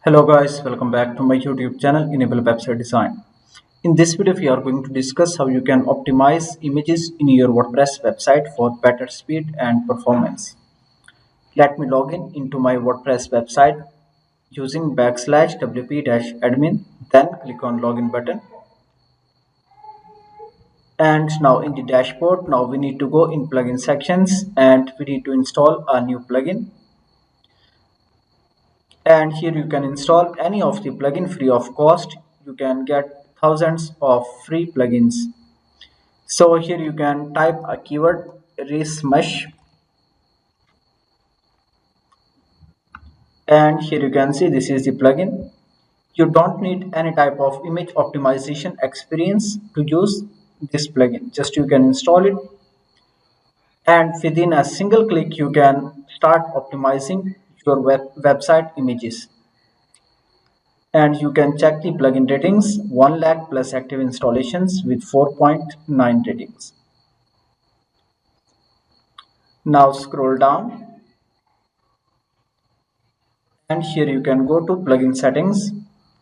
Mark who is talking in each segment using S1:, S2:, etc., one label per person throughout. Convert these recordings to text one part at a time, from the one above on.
S1: Hello guys, welcome back to my YouTube channel Enable Website Design. In this video we are going to discuss how you can optimize images in your WordPress website for better speed and performance. Let me log in into my WordPress website using /wp-admin, then click on login button. And now in the dashboard, now we need to go in plugin sections and we need to install a new plugin. And here you can install any of the plugin free of cost. You can get thousands of free plugins. So here you can type a keyword ReSmush, and here you can see this is the plugin. You don't need any type of image optimization experience to use this plugin. Just you can install it, and within a single click you can start optimizing your website images. And you can check the plugin ratings, 1 lakh plus active installations with 4.9 ratings. Now scroll down and here you can go to plugin settings,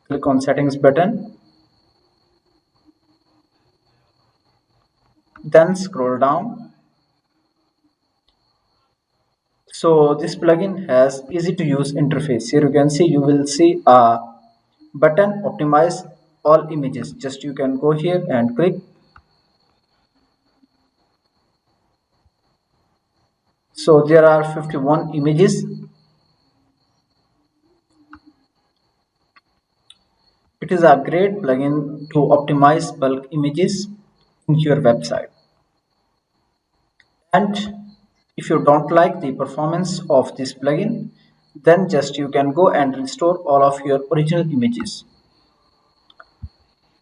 S1: click on settings button, then scroll down. So this plugin has easy to use interface. Here you can see, you will see a button optimize all images. Just you can go here and click. So there are 51 images. It is a great plugin to optimize bulk images in your website. And if you don't like the performance of this plugin, then just you can go and restore all of your original images.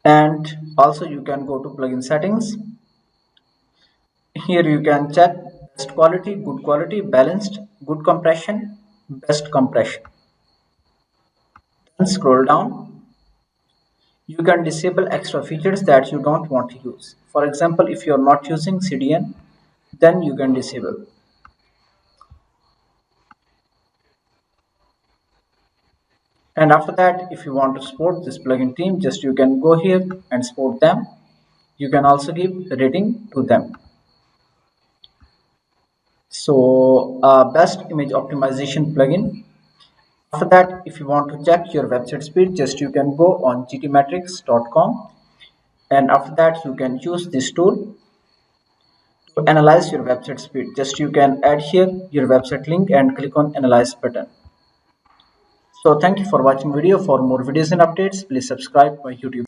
S1: And also you can go to plugin settings. Here you can check best quality, good quality, balanced, good compression, best compression. Then scroll down. You can disable extra features that you don't want to use. For example, if you are not using CDN, then you can disable. And after that, if you want to support this plugin team, just you can go here and support them. You can also give rating to them. So best image optimization plugin. After that, if you want to check your website speed, just you can go on gtmetrics.com, and after that you can use this tool to analyze your website speed. Just you can add here your website link and click on analyze button. So thank you for watching video. For more videos and updates, please subscribe my YouTube.